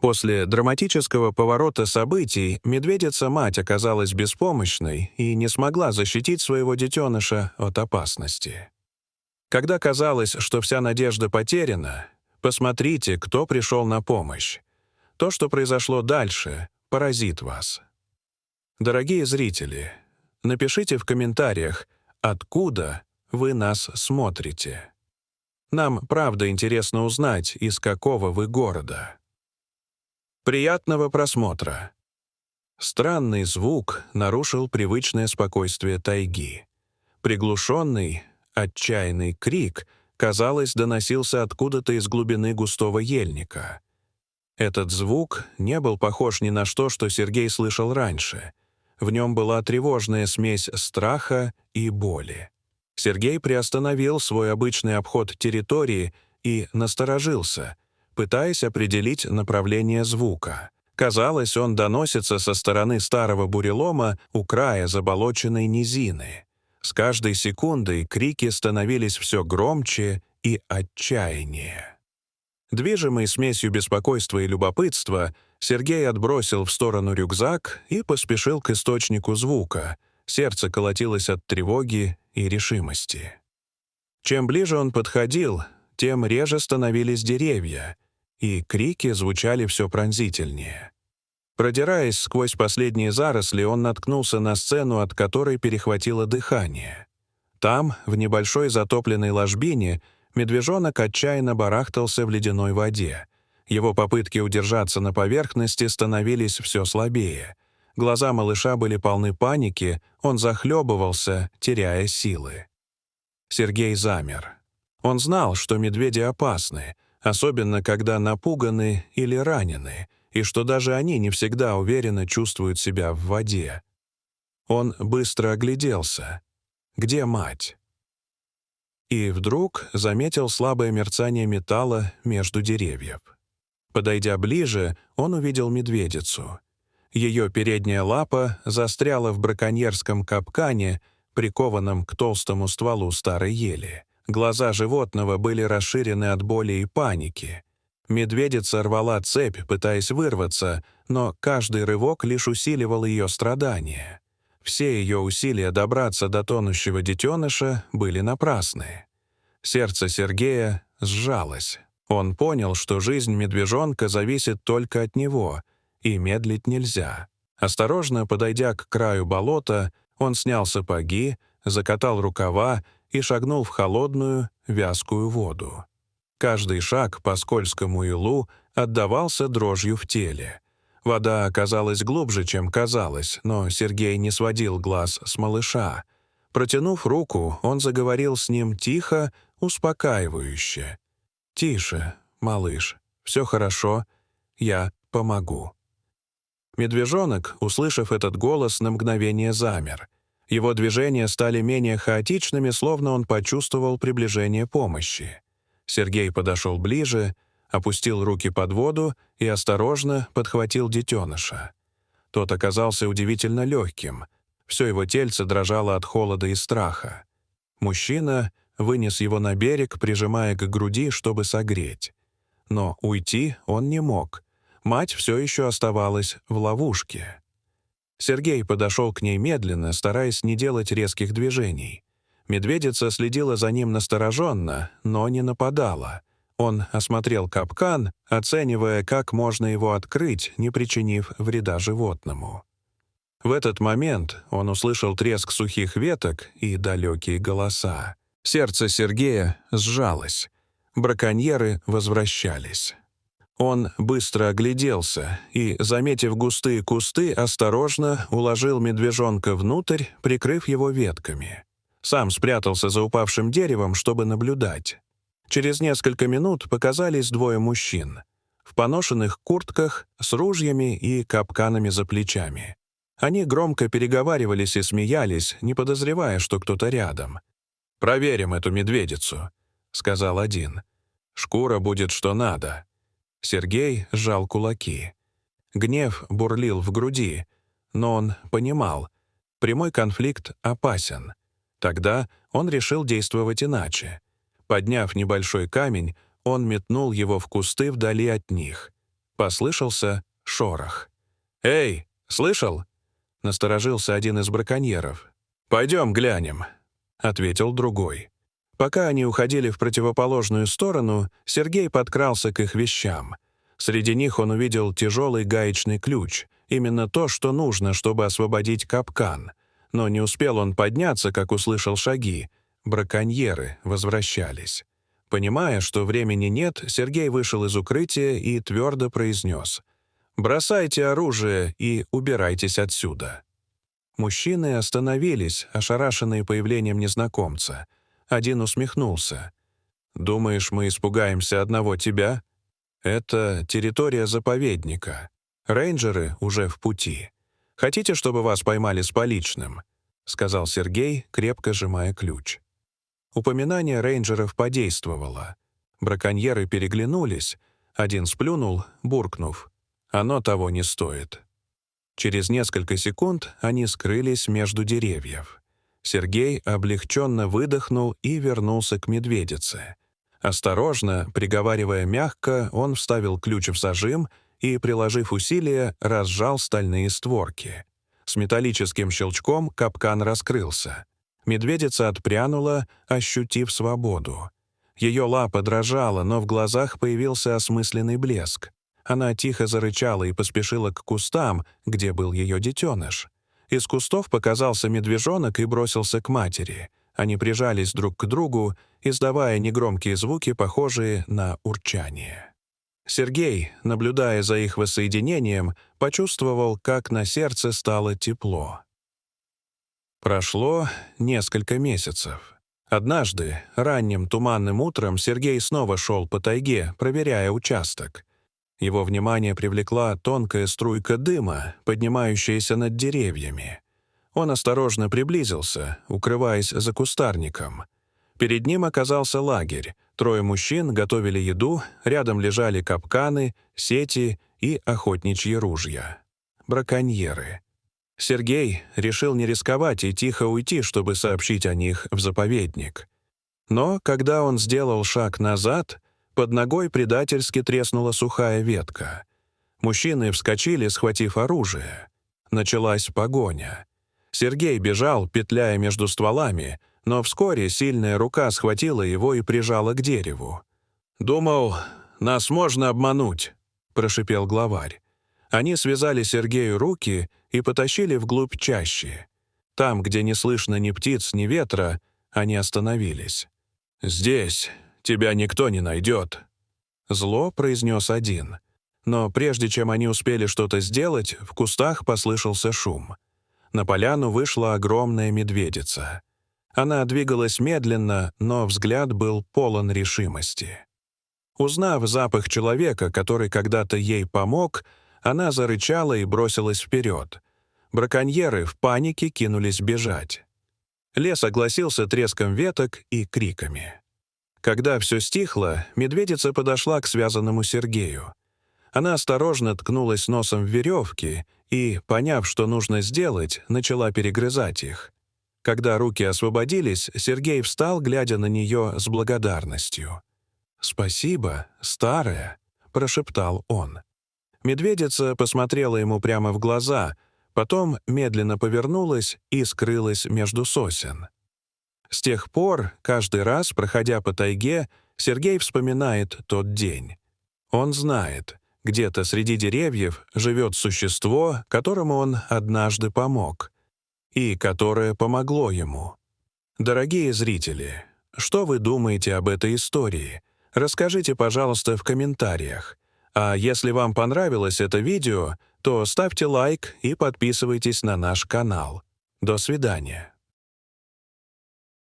После драматического поворота событий медведица-мать оказалась беспомощной и не смогла защитить своего детеныша от опасности. Когда казалось, что вся надежда потеряна, посмотрите, кто пришел на помощь. То, что произошло дальше, поразит вас. Дорогие зрители, напишите в комментариях, откуда вы нас смотрите. Нам правда интересно узнать, из какого вы города. Приятного просмотра. Странный звук нарушил привычное спокойствие тайги. Приглушенный, отчаянный крик, казалось, доносился откуда-то из глубины густого ельника. Этот звук не был похож ни на что Сергей слышал раньше. В нем была тревожная смесь страха и боли. Сергей приостановил свой обычный обход территории и насторожился, пытаясь определить направление звука. Казалось, он доносится со стороны старого бурелома у края заболоченной низины. С каждой секундой крики становились все громче и отчаяннее. Движимый смесью беспокойства и любопытства, Сергей отбросил в сторону рюкзак и поспешил к источнику звука. Сердце колотилось от тревоги и решимости. Чем ближе он подходил, тем реже становились деревья, и крики звучали все пронзительнее. Продираясь сквозь последние заросли, он наткнулся на сцену, от которой перехватило дыхание. Там, в небольшой затопленной ложбине, медвежонок отчаянно барахтался в ледяной воде. Его попытки удержаться на поверхности становились все слабее. Глаза малыша были полны паники, он захлебывался, теряя силы. Сергей замер. Он знал, что медведи опасны, особенно когда напуганы или ранены, и что даже они не всегда уверенно чувствуют себя в воде. Он быстро огляделся. Где мать? И вдруг заметил слабое мерцание металла между деревьев. Подойдя ближе, он увидел медведицу. Ее передняя лапа застряла в браконьерском капкане, прикованном к толстому стволу старой ели. Глаза животного были расширены от боли и паники. Медведица рвала цепь, пытаясь вырваться, но каждый рывок лишь усиливал ее страдания. Все ее усилия добраться до тонущего детеныша были напрасны. Сердце Сергея сжалось. Он понял, что жизнь медвежонка зависит только от него, и медлить нельзя. Осторожно подойдя к краю болота, он снял сапоги, закатал рукава и шагнул в холодную, вязкую воду. Каждый шаг по скользкому илу отдавался дрожью в теле. Вода оказалась глубже, чем казалось, но Сергей не сводил глаз с малыша. Протянув руку, он заговорил с ним тихо, успокаивающе. «Тише, малыш, все хорошо, я помогу». Медвежонок, услышав этот голос, на мгновение замер. Его движения стали менее хаотичными, словно он почувствовал приближение помощи. Сергей подошел ближе, опустил руки под воду и осторожно подхватил детеныша. Тот оказался удивительно легким. Все его тельце дрожало от холода и страха. Мужчина вынес его на берег, прижимая к груди, чтобы согреть. Но уйти он не мог. Мать все еще оставалась в ловушке. Сергей подошел к ней медленно, стараясь не делать резких движений. Медведица следила за ним настороженно, но не нападала. Он осмотрел капкан, оценивая, как можно его открыть, не причинив вреда животному. В этот момент он услышал треск сухих веток и далекие голоса. Сердце Сергея сжалось. Браконьеры возвращались. Он быстро огляделся и, заметив густые кусты, осторожно уложил медвежонка внутрь, прикрыв его ветками. Сам спрятался за упавшим деревом, чтобы наблюдать. Через несколько минут показались двое мужчин. В поношенных куртках, с ружьями и капканами за плечами. Они громко переговаривались и смеялись, не подозревая, что кто-то рядом. «Проверим эту медведицу», — сказал один. «Шкура будет что надо». Сергей сжал кулаки. Гнев бурлил в груди, но он понимал, прямой конфликт опасен. Тогда он решил действовать иначе. Подняв небольшой камень, он метнул его в кусты вдали от них. Послышался шорох. «Эй, слышал?» — насторожился один из браконьеров. «Пойдем глянем», — ответил другой. Пока они уходили в противоположную сторону, Сергей подкрался к их вещам. Среди них он увидел тяжелый гаечный ключ, именно то, что нужно, чтобы освободить капкан. Но не успел он подняться, как услышал шаги. Браконьеры возвращались. Понимая, что времени нет, Сергей вышел из укрытия и твердо произнес: «Бросайте оружие и убирайтесь отсюда». Мужчины остановились, ошарашенные появлением незнакомца. Один усмехнулся. «Думаешь, мы испугаемся одного тебя? Это территория заповедника. Рейнджеры уже в пути. Хотите, чтобы вас поймали с поличным?» — сказал Сергей, крепко сжимая ключ. Упоминание рейнджеров подействовало. Браконьеры переглянулись. Один сплюнул, буркнув: «Оно того не стоит». Через несколько секунд они скрылись между деревьев. Сергей облегченно выдохнул и вернулся к медведице. Осторожно, приговаривая мягко, он вставил ключ в зажим и, приложив усилия, разжал стальные створки. С металлическим щелчком капкан раскрылся. Медведица отпрянула, ощутив свободу. Ее лапа дрожала, но в глазах появился осмысленный блеск. Она тихо зарычала и поспешила к кустам, где был ее детеныш. Из кустов показался медвежонок и бросился к матери. Они прижались друг к другу, издавая негромкие звуки, похожие на урчание. Сергей, наблюдая за их воссоединением, почувствовал, как на сердце стало тепло. Прошло несколько месяцев. Однажды, ранним туманным утром, Сергей снова шел по тайге, проверяя участок. Его внимание привлекла тонкая струйка дыма, поднимающаяся над деревьями. Он осторожно приблизился, укрываясь за кустарником. Перед ним оказался лагерь. 3 мужчин готовили еду, рядом лежали капканы, сети и охотничьи ружья. Браконьеры. Сергей решил не рисковать и тихо уйти, чтобы сообщить о них в заповедник. Но когда он сделал шаг назад, под ногой предательски треснула сухая ветка. Мужчины вскочили, схватив оружие. Началась погоня. Сергей бежал, петляя между стволами, но вскоре сильная рука схватила его и прижала к дереву. «Думал, нас можно обмануть», — прошипел главарь. Они связали Сергею руки и потащили вглубь чащи. Там, где не слышно ни птиц, ни ветра, они остановились. «Здесь тебя никто не найдет», — зло произнес один. Но прежде чем они успели что-то сделать, в кустах послышался шум. На поляну вышла огромная медведица. Она двигалась медленно, но взгляд был полон решимости. Узнав запах человека, который когда-то ей помог, она зарычала и бросилась вперед. Браконьеры в панике кинулись бежать. Лес огласился треском веток и криками. Когда все стихло, медведица подошла к связанному Сергею. Она осторожно ткнулась носом в веревки и, поняв, что нужно сделать, начала перегрызать их. Когда руки освободились, Сергей встал, глядя на нее с благодарностью. «Спасибо, старая», — прошептал он. Медведица посмотрела ему прямо в глаза, потом медленно повернулась и скрылась между сосен. С тех пор, каждый раз, проходя по тайге, Сергей вспоминает тот день. Он знает, где-то среди деревьев живет существо, которому он однажды помог, и которое помогло ему. Дорогие зрители, что вы думаете об этой истории? Расскажите, пожалуйста, в комментариях. А если вам понравилось это видео, то ставьте лайк и подписывайтесь на наш канал. До свидания.